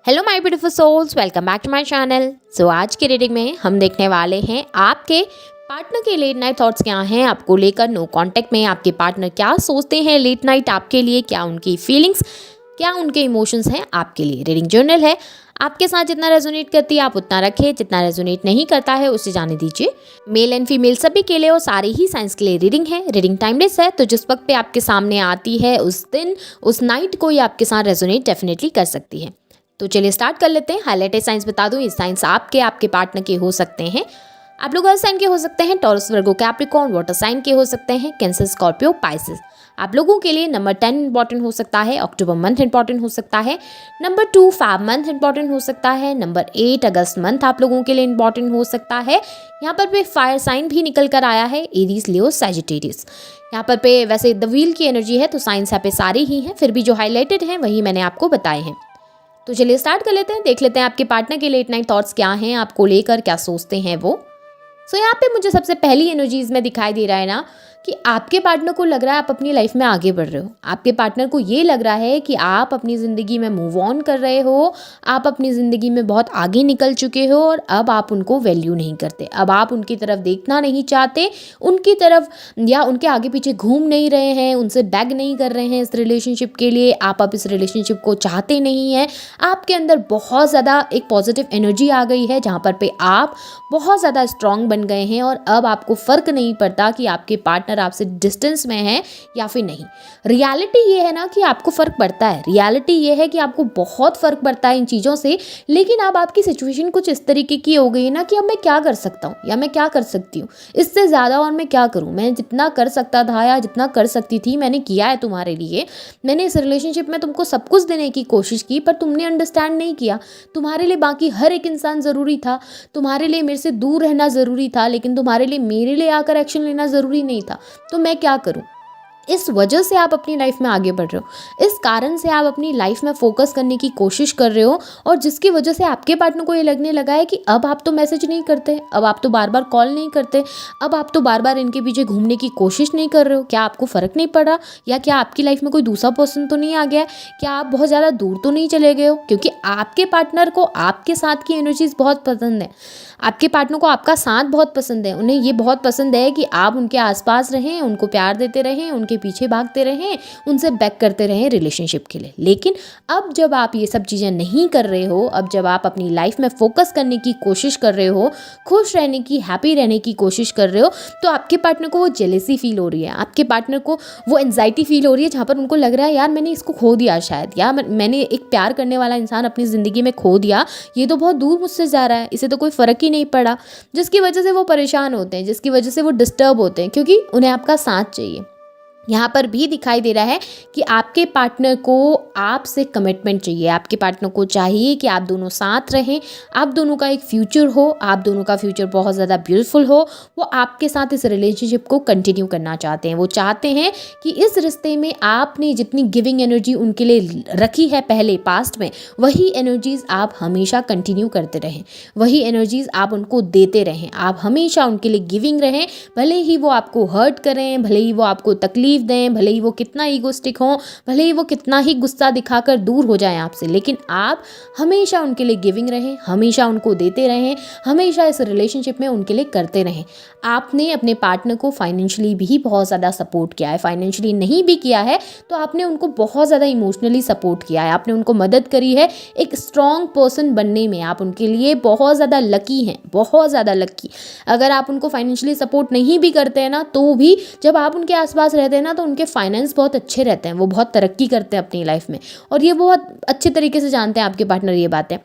Hello my beautiful souls, welcome back to my channel. आज की reading में हम देखने वाले हैं आपके पार्टनर के लेट नाइट थॉट्स क्या हैं आपको लेकर। नो कांटेक्ट में आपके पार्टनर क्या सोचते हैं लेट नाइट आपके लिए, क्या उनकी फीलिंग्स, क्या उनके इमोशंस हैं आपके लिए। रीडिंग जर्नल है, आपके साथ जितना रेजोनेट करती है आप उतना रखें, जितना रेजोनेट नहीं करता है उसे जाने दीजिए। मेल एंड फीमेल सभी के लिए और सारे ही साइंस के लिए रीडिंग है। रीडिंग टाइमलेस है, तो जिस वक्त पे आपके सामने आती है उस दिन उस नाइट को ये आपके साथ रेजोनेट डेफिनेटली कर सकती है। तो चलिए स्टार्ट कर लेते हैं। हाईलाइटेड साइंस बता दूं, ये साइंस आपके पार्टनर के हो सकते हैं। आप लोग अर्थ साइन के हो सकते हैं, Taurus Virgo Capricorn water sign के हो सकते हैं, कैंसर स्कॉर्पियो पाइसेस। आप लोगों के लिए नंबर 10 इंपॉर्टेंट हो सकता है, अक्टूबर मंथ इंपॉर्टेंट हो सकता है, नंबर 2 फैब मंथ इंपॉर्टेंट हो सकता है, नंबर 8 अगस्त मंथ आप लोगों के लिए इंपॉर्टेंट हो सकता है। यहाँ पर पे फायर साइन भी निकल कर आया है, एरीज, लियो, सैजिटेरियस। यहाँ पर पे वैसे द व्हील की एनर्जी है, तो साइंस यहाँ पे सारी ही हैं, फिर भी जो हाईलाइटेड हैं वही मैंने आपको बताए हैं। तो चलिए स्टार्ट कर लेते हैं, देख लेते हैं आपके पार्टनर के लेट नाइट थॉट्स क्या हैं, आपको लेकर क्या सोचते हैं वो। यहाँ पे मुझे सबसे पहली एनर्जीज में दिखाई दे रहा है ना कि आपके पार्टनर को लग रहा है आप अपनी लाइफ में आगे बढ़ रहे हो। आपके पार्टनर को ये लग रहा है कि आप अपनी ज़िंदगी में मूव ऑन कर रहे हो, आप अपनी ज़िंदगी में बहुत आगे निकल चुके हो और अब आप उनको वैल्यू नहीं करते, अब आप उनकी तरफ देखना नहीं चाहते, उनकी तरफ या उनके आगे पीछे घूम नहीं रहे हैं, उनसे बैग नहीं कर रहे हैं इस रिलेशनशिप के लिए। आप अब इस रिलेशनशिप को चाहते नहीं हैं। आपके अंदर बहुत ज़्यादा एक पॉजिटिव एनर्जी आ गई है, जहाँ पर पे आप बहुत ज़्यादा स्ट्रांग बन गए हैं और अब आपको फ़र्क नहीं पड़ता कि आपके पार्टनर आपसे डिस्टेंस में है या फिर नहीं। रियलिटी ये है ना कि आपको फ़र्क पड़ता है, रियलिटी ये है कि आपको बहुत फ़र्क पड़ता है इन चीज़ों से। लेकिन अब आपकी सिचुएशन कुछ इस तरीके की हो गई है ना कि अब मैं क्या कर सकता हूँ या मैं क्या कर सकती हूँ, इससे ज़्यादा और मैं क्या करूँ। मैं जितना कर सकता था या जितना कर सकती थी मैंने किया है तुम्हारे लिए। मैंने इस रिलेशनशिप में तुमको सब कुछ देने की कोशिश की, पर तुमने अंडरस्टैंड नहीं किया। तुम्हारे लिए बाकी हर एक इंसान ज़रूरी था, तुम्हारे लिए मेरे से दूर रहना ज़रूरी था, लेकिन तुम्हारे लिए मेरे लिए आकर एक्शन लेना ज़रूरी नहीं था। तो मैं क्या करूं? इस वजह से आप अपनी लाइफ में आगे बढ़ रहे हो, इस कारण से आप अपनी लाइफ में फोकस करने की कोशिश कर रहे हो, और जिसकी वजह से आपके पार्टनर को ये लगने लगा है कि अब आप तो मैसेज नहीं करते, अब आप तो बार बार कॉल नहीं करते, अब आप तो बार बार इनके पीछे घूमने की कोशिश नहीं कर रहे हो। क्या आपको फ़र्क नहीं पड़ रहा, या क्या आपकी लाइफ में कोई दूसरा पर्सन तो नहीं आ गया है, क्या आप बहुत ज़्यादा दूर तो नहीं चले गए हो? क्योंकि आपके पार्टनर को आपके साथ की एनर्जीज बहुत पसंद है, आपके पार्टनर को आपका साथ बहुत पसंद है। उन्हें ये बहुत पसंद है कि आप उनके आसपास रहें, उनको प्यार देते रहें, उनके पीछे भागते रहें, उनसे बैक करते रहें रिलेशनशिप के लिए। लेकिन अब जब आप ये सब चीज़ें नहीं कर रहे हो, अब जब आप अपनी लाइफ में फोकस करने की कोशिश कर रहे हो, खुश रहने की, हैप्पी रहने की कोशिश कर रहे हो, तो आपके पार्टनर को वो जेलेसी फील हो रही है, आपके पार्टनर को वो एंजाइटी फील हो रही है, जहाँ पर उनको लग रहा है यार मैंने इसको खो दिया शायद, या मैंने एक प्यार करने वाला इंसान अपनी ज़िंदगी में खो दिया, ये तो बहुत दूर मुझसे जा रहा है, इसे तो कोई फ़र्क ही नहीं पड़ा। जिसकी वजह से वो परेशान होते हैं, जिसकी वजह से वो डिस्टर्ब होते हैं, क्योंकि उन्हें आपका साथ चाहिए। यहाँ पर भी दिखाई दे रहा है कि आपके पार्टनर को आपसे कमिटमेंट चाहिए, आपके पार्टनर को चाहिए कि आप दोनों साथ रहें, आप दोनों का एक फ्यूचर हो, आप दोनों का फ्यूचर बहुत ज़्यादा ब्यूटीफुल हो। वो आपके साथ इस रिलेशनशिप को कंटिन्यू करना चाहते हैं। वो चाहते हैं कि इस रिश्ते में आपने जितनी गिविंग एनर्जी उनके लिए रखी है पहले पास्ट में, वही एनर्जीज़ आप हमेशा कंटिन्यू करते रहें, वही एनर्जीज़ आप उनको देते रहें, आप हमेशा उनके लिए गिविंग रहें। भले ही वो आपको हर्ट करें, भले ही वो आपको तकलीफ दें, भले ही वो कितना ईगोस्टिक हो, भले ही वो कितना ही गुस्सा दिखाकर दूर हो जाएं आपसे, लेकिन आप हमेशा उनके लिए गिविंग रहें, हमेशा उनको देते रहें, हमेशा इस रिलेशनशिप में उनके लिए करते रहें। आपने अपने पार्टनर को फाइनेंशियली भी बहुत ज़्यादा सपोर्ट किया है, फाइनेंशियली नहीं भी किया है तो आपने उनको बहुत ज़्यादा इमोशनली सपोर्ट किया है, आपने उनको मदद करी है एक स्ट्रॉन्ग पर्सन बनने में। आप उनके लिए बहुत ज़्यादा लकी हैं, बहुत ज़्यादा लकी। अगर आप उनको फाइनेंशियली सपोर्ट नहीं भी करते हैं ना, तो भी जब आप उनके आसपास रहते हैं ना, तो उनके फाइनेंस बहुत अच्छे रहते हैं, वो बहुत तरक्की करते हैं अपनी लाइफ में, और ये बहुत अच्छे तरीके से जानते हैं आपके पार्टनर ये बातें।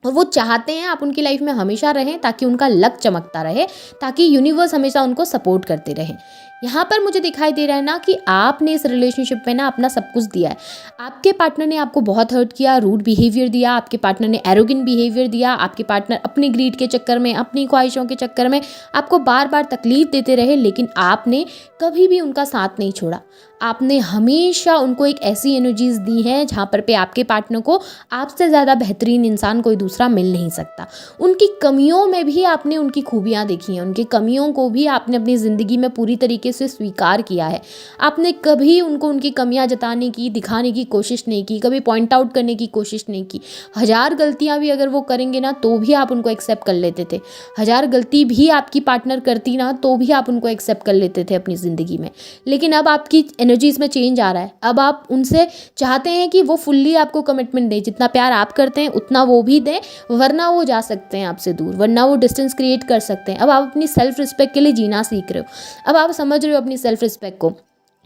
और वो चाहते हैं आप उनकी लाइफ में हमेशा रहें, ताकि उनका लक चमकता रहे, ताकि यूनिवर्स हमेशा उनको सपोर्ट करते रहे। यहाँ पर मुझे दिखाई दे रहा है ना कि आपने इस रिलेशनशिप में ना अपना सब कुछ दिया है। आपके पार्टनर ने आपको बहुत हर्ट किया, रूड बिहेवियर दिया, आपके पार्टनर ने एरोगेंट बिहेवियर दिया, आपके पार्टनर अपनी ग्रीड के चक्कर में, अपनी ख्वाहिशों के चक्कर में आपको बार बार तकलीफ देते रहे, लेकिन आपने कभी भी उनका साथ नहीं छोड़ा। आपने हमेशा उनको एक ऐसी एनर्जीज़ दी हैं जहाँ पर पे आपके पार्टनर को आपसे ज़्यादा बेहतरीन इंसान कोई दूसरा मिल नहीं सकता। उनकी कमियों में भी आपने उनकी खूबियाँ देखी हैं, उनकी कमियों को भी आपने अपनी ज़िंदगी में पूरी तरीके से स्वीकार किया है। आपने कभी उनको उनकी कमियाँ जताने की, दिखाने की कोशिश नहीं की, कभी पॉइंट आउट करने की कोशिश नहीं की। हज़ार गलतियाँ भी अगर वो करेंगे ना तो भी आप उनको एक्सेप्ट कर लेते थे। हज़ार गलती भी आपकी पार्टनर करती ना तो भी आप उनको एक्सेप्ट कर लेते थे अपनी ज़िंदगी में। लेकिन अब आपकी एनर्जीज़ में चेंज आ रहा है। अब आप उनसे चाहते हैं कि वो फुल्ली आपको कमिटमेंट दें, जितना प्यार आप करते हैं उतना वो भी दें, वरना वो जा सकते हैं आपसे दूर, वरना वो डिस्टेंस क्रिएट कर सकते हैं। अब आप अपनी सेल्फ रिस्पेक्ट के लिए जीना सीख रहे हो। अब आप समझ रहे हो अपनी सेल्फ रिस्पेक्ट को,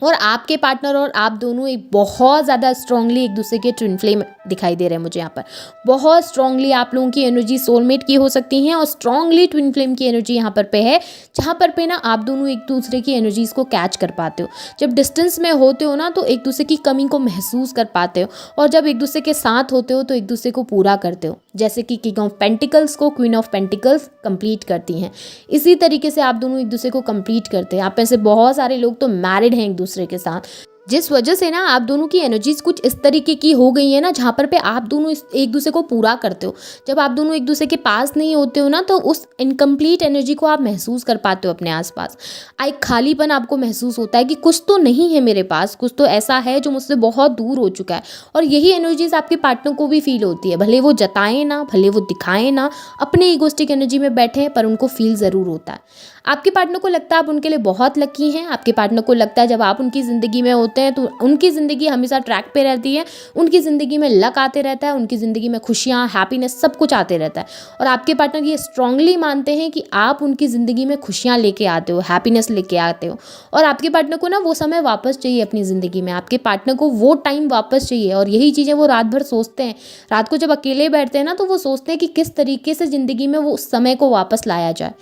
और आपके पार्टनर और आप दोनों एक बहुत ज़्यादा स्ट्रांगली एक दूसरे के ट्विन फ्लेम दिखाई दे रहे हैं मुझे यहाँ पर। बहुत स्ट्रांगली आप लोगों की एनर्जी सोलमेट की हो सकती हैं और स्ट्रांगली ट्विन फ्लेम की एनर्जी यहाँ पर पे है, जहाँ पर पे ना आप दोनों एक दूसरे की एनर्जीज़ को कैच कर पाते हो। जब डिस्टेंस में होते हो ना तो एक दूसरे की कमी को महसूस कर पाते हो, और जब एक दूसरे के साथ होते हो तो एक दूसरे को पूरा करते हो। जैसे कि किंग ऑफ पेंटिकल्स को क्वीन ऑफ पेंटिकल्स कंप्लीट करती हैं, इसी तरीके से आप दोनों एक दूसरे को कंप्लीट करते हैं। आप में से बहुत सारे लोग तो मैरिड हैं एक दूसरे के साथ, जिस वजह से ना आप दोनों की एनर्जीज कुछ इस तरीके की हो गई है ना, जहाँ पर पे आप दोनों एक दूसरे को पूरा करते हो। जब आप दोनों एक दूसरे के पास नहीं होते हो ना तो उस इनकम्प्लीट एनर्जी को आप महसूस कर पाते हो अपने आसपास। एक खालीपन आपको महसूस होता है कि कुछ तो नहीं है मेरे पास, कुछ तो ऐसा है जो मुझसे बहुत दूर हो चुका है। और यही एनर्जीज आपके पार्टनर को भी फील होती है, भले वो जताएं ना, भले वो दिखाएं ना, अपने ईगोस्टिक एनर्जी में बैठे हैं, पर उनको फील ज़रूर होता है। आपके पार्टनर को लगता है आप उनके लिए बहुत लकी हैं। आपके पार्टनर को लगता है जब आप उनकी ज़िंदगी में होते हैं तो उनकी ज़िंदगी हमेशा ट्रैक पे रहती है, उनकी ज़िंदगी में लक आते रहता है, उनकी ज़िंदगी में खुशियाँ, हैप्पीनेस सब कुछ आते रहता है। और आपके पार्टनर ये स्ट्रांगली मानते हैं कि आप उनकी ज़िंदगी में खुशियाँ लेके आते हो, हैप्पीनेस लेके आते हो। और आपके पार्टनर को ना वो समय वापस चाहिए अपनी ज़िंदगी में, आपके पार्टनर को वो टाइम वापस चाहिए। और यही चीज़ें वो रात भर सोचते हैं। रात को जब अकेले बैठते हैं ना तो वो सोचते हैं कि किस तरीके से ज़िंदगी में वो उस समय को वापस लाया जाए,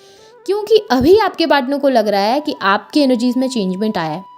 क्योंकि अभी आपके पार्टनर को लग रहा है कि आपकी एनर्जीज में चेंजमेंट आया है।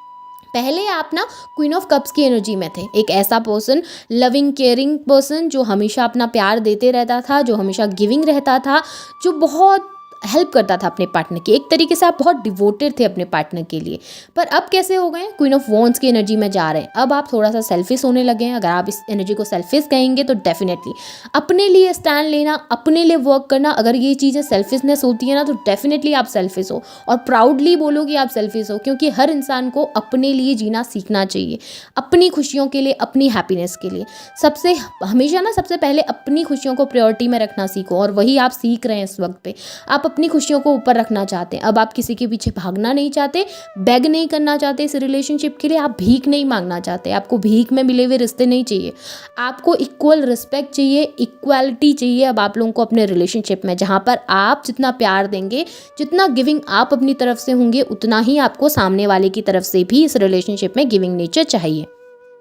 पहले आप ना क्वीन ऑफ कप्स की एनर्जी में थे, एक ऐसा पर्सन, लविंग केयरिंग पर्सन जो हमेशा अपना प्यार देते रहता था, जो हमेशा गिविंग रहता था, जो बहुत हेल्प करता था अपने पार्टनर की। एक तरीके से आप बहुत डिवोटेड थे अपने पार्टनर के लिए। पर अब कैसे हो गए, क्वीन ऑफ वॉन्ड्स की एनर्जी में जा रहे हैं। अब आप थोड़ा सा सेल्फिश होने लगे हैं। अगर आप इस एनर्जी को सेल्फिश कहेंगे तो डेफिनेटली अपने लिए स्टैंड लेना, अपने लिए वर्क करना, अगर ये चीज़ें सेल्फिशनेस होती है ना तो डेफिनेटली आप सेल्फिश हो। और प्राउडली बोलो कि आप सेल्फिश हो, क्योंकि हर इंसान को अपने लिए जीना सीखना चाहिए, अपनी खुशियों के लिए, अपनी हैप्पीनेस के लिए। सबसे हमेशा ना सबसे पहले अपनी खुशियों को प्रायोरिटी में रखना सीखो, और वही आप सीख रहे हैं इस वक्त पे। आप अपनी खुशियों को ऊपर रखना चाहते हैं। अब आप किसी के पीछे भागना नहीं चाहते, बेग नहीं करना चाहते इस रिलेशनशिप के लिए, आप भीख नहीं मांगना चाहते। आपको भीख में मिले हुए रिश्ते नहीं चाहिए, आपको इक्वल रिस्पेक्ट चाहिए, इक्वालिटी चाहिए अब आप लोगों को अपने रिलेशनशिप में, जहाँ पर आप जितना प्यार देंगे, जितना गिविंग आप अपनी तरफ से होंगे, उतना ही आपको सामने वाले की तरफ से भी इस रिलेशनशिप में गिविंग नेचर चाहिए।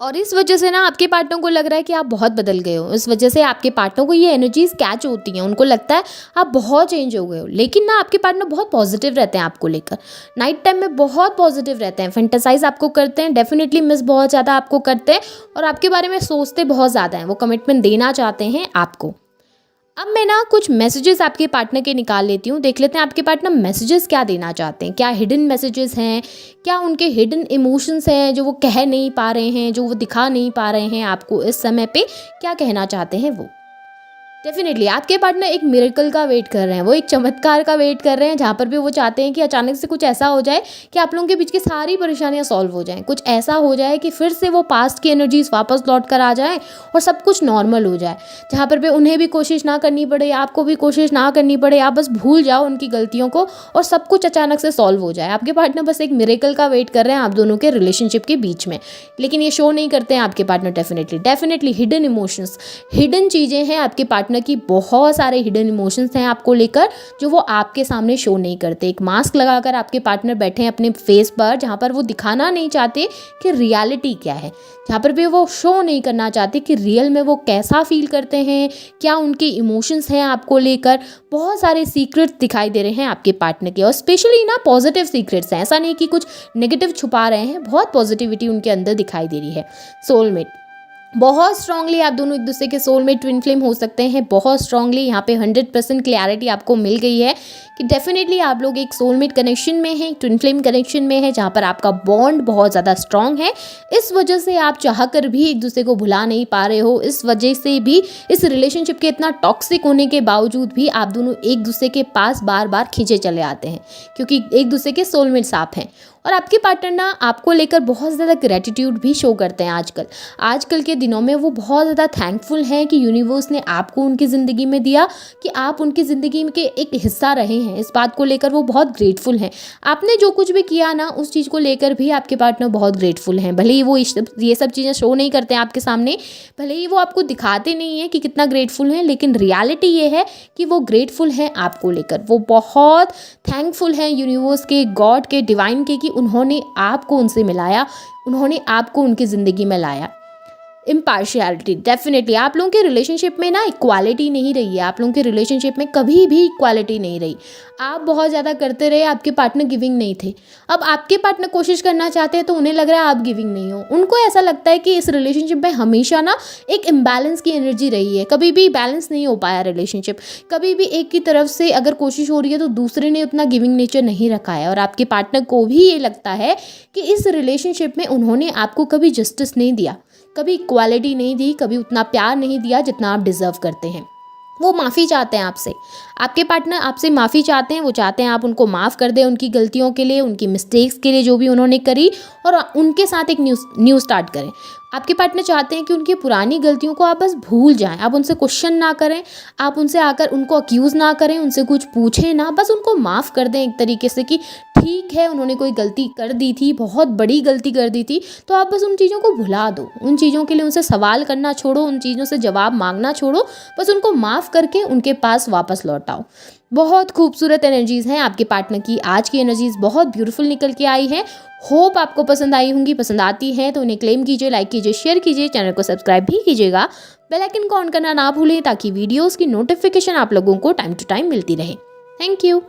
और इस वजह से ना आपके पार्टनर को लग रहा है कि आप बहुत बदल गए हो। इस वजह से आपके पार्टनर को ये एनर्जीज कैच होती हैं, उनको लगता है आप बहुत चेंज हो गए हो। लेकिन ना आपके पार्टनर बहुत पॉजिटिव रहते हैं आपको लेकर, नाइट टाइम में बहुत पॉजिटिव रहते हैं, फैंटेसाइज आपको करते हैं, डेफिनेटली मिस बहुत ज़्यादा आपको करते हैं, और आपके बारे में सोचते बहुत ज़्यादा हैं। वो कमिटमेंट देना चाहते हैं आपको। अब मैं ना कुछ मैसेजेस आपके पार्टनर के निकाल लेती हूँ, देख लेते हैं आपके पार्टनर मैसेजेस क्या देना चाहते हैं। क्या हिडन मैसेजेस हैं, क्या उनके हिडन इमोशंस हैं जो वो कह नहीं पा रहे हैं, जो वो दिखा नहीं पा रहे हैं आपको इस समय पे, क्या कहना चाहते हैं वो। डेफिनेटली आपके पार्टनर एक मिरेकल का वेट कर रहे हैं, वो एक चमत्कार का वेट कर रहे हैं, जहाँ पर भी वो चाहते हैं कि अचानक से कुछ ऐसा हो जाए कि आप लोगों के बीच की सारी परेशानियाँ सॉल्व हो जाएं। कुछ ऐसा हो जाए कि फिर से वो पास्ट की एनर्जीज वापस लौट कर आ जाए और सब कुछ नॉर्मल हो जाए, जहाँ पर भी उन्हें भी कोशिश ना करनी पड़े, आपको भी कोशिश ना करनी पड़े, आप बस भूल जाओ उनकी गलतियों को और सब कुछ अचानक से सॉल्व हो जाए। आपके पार्टनर बस एक मिरेकल का वेट कर रहे हैं आप दोनों के रिलेशनशिप के बीच में, लेकिन ये शो नहीं करते हैं आपके partner. Definitely hidden emotions, hidden चीज़ें हैं आपके पार्टनर की, बहुत सारे हिडन इमोशंस हैं आपको लेकर जो वो आपके सामने शो नहीं करते। एक मास्क लगाकर आपके पार्टनर बैठे हैं अपने फेस पर, जहाँ पर वो दिखाना नहीं चाहते कि रियलिटी क्या है, जहाँ पर भी वो शो नहीं करना चाहते कि रियल में वो कैसा फील करते हैं, क्या उनके इमोशंस हैं आपको लेकर। बहुत सारे सीक्रेट्स दिखाई दे रहे हैं आपके पार्टनर के, और स्पेशली ना पॉजिटिव सीक्रेट्स हैं, ऐसा नहीं कि कुछ नेगेटिव छुपा रहे हैं, बहुत पॉजिटिविटी उनके अंदर दिखाई दे रही है। सोलमेट, बहुत स्ट्रांगली आप दोनों एक दूसरे के सोल में ट्विन फ्लेम हो सकते हैं। बहुत स्ट्रांगली यहाँ पे 100% क्लैरिटी आपको मिल गई है कि डेफिनेटली आप लोग एक सोलमेट कनेक्शन में हैं, ट्विन फ्लेम कनेक्शन में है, जहाँ पर आपका बॉन्ड बहुत ज़्यादा स्ट्रॉन्ग है। इस वजह से आप चाह कर भी एक दूसरे को भुला नहीं पा रहे हो। इस वजह से भी इस रिलेशनशिप के इतना टॉक्सिक होने के बावजूद भी आप दोनों एक दूसरे के पास बार बार खींचे चले आते हैं, क्योंकि एक दूसरे के सोलमेट्स आप हैं। और आपके पार्टनर ना आपको लेकर बहुत ज़्यादा ग्रेटिट्यूड भी शो करते हैं आजकल के दिनों में। वो बहुत ज़्यादा थैंकफुल हैं कि यूनिवर्स ने आपको उनकी ज़िंदगी में दिया, कि आप उनकी ज़िंदगी के एक हिस्सा रहे हैं। इस बात को लेकर वो बहुत ग्रेटफुल हैं। आपने जो कुछ भी किया ना, उस चीज़ को लेकर भी आपके पार्टनर बहुत ग्रेटफुल हैं। भले ही वो ये सब चीज़ें शो नहीं करते हैं आपके सामने, भले ही वो आपको दिखाते नहीं हैं कि कितना ग्रेटफुल हैं, लेकिन रियलिटी ये है कि वो ग्रेटफुल हैं आपको लेकर। वो बहुत थैंकफुल हैं यूनिवर्स के, गॉड के, डिवाइन के, कि उन्होंने आपको उनसे मिलाया, उन्होंने आपको उनकी ज़िंदगी में लाया। इम्पार्शियलिटी, डेफिनेटली आप लोगों के रिलेशनशिप में ना इक्वालिटी नहीं रही है। आप लोगों के रिलेशनशिप में कभी भी इक्वालिटी नहीं रही। आप बहुत ज़्यादा करते रहे, आपके पार्टनर गिविंग नहीं थे। अब आपके पार्टनर कोशिश करना चाहते हैं तो उन्हें लग रहा है आप गिविंग नहीं हो। उनको ऐसा लगता है कि इस रिलेशनशिप में हमेशा ना एक इम्बैलेंस की एनर्जी रही है, कभी भी बैलेंस नहीं हो पाया रिलेशनशिप। कभी भी एक की तरफ से अगर कोशिश हो रही है तो दूसरे ने उतना गिविंग नेचर नहीं रखा है। और आपके पार्टनर को भी ये लगता है कि इस रिलेशनशिप में उन्होंने आपको कभी जस्टिस नहीं दिया, कभी इक्वालिटी नहीं दी, कभी उतना प्यार नहीं दिया जितना आप डिज़र्व करते हैं। वो माफ़ी चाहते हैं आपसे, आपके पार्टनर आपसे माफ़ी चाहते हैं। वो चाहते हैं आप उनको माफ़ कर दें उनकी गलतियों के लिए, उनकी मिस्टेक्स के लिए जो भी उन्होंने करी, और उनके साथ एक न्यू स्टार्ट करें। आपके पार्टनर चाहते हैं कि उनकी पुरानी गलतियों को आप बस भूल जाएं। आप उनसे क्वेश्चन ना करें, आप उनसे आकर उनको अक्यूज़ ना करें, उनसे कुछ पूछें ना, बस उनको माफ़ कर दें एक तरीके से कि ठीक है उन्होंने कोई गलती कर दी थी, बहुत बड़ी गलती कर दी थी, तो आप बस उन चीज़ों को भुला दो। उन चीज़ों के लिए उनसे सवाल करना छोड़ो, उन चीज़ों से जवाब मांगना छोड़ो, बस उनको माफ़ करके उनके पास वापस लौट आओ। बहुत खूबसूरत एनर्जीज़ हैं आपके पार्टनर की। आज की एनर्जीज़ बहुत ब्यूटीफुल निकल के आई हैं। होप आपको पसंद आई होंगी। पसंद आती हैं तो उन्हें क्लेम कीजिए, लाइक कीजिए, शेयर कीजिए, चैनल को सब्सक्राइब भी कीजिएगा। बेल आइकन को ऑन करना ना भूलें ताकि वीडियोज़ की नोटिफिकेशन आप लोगों को टाइम टू टाइम मिलती रहे। Thank you.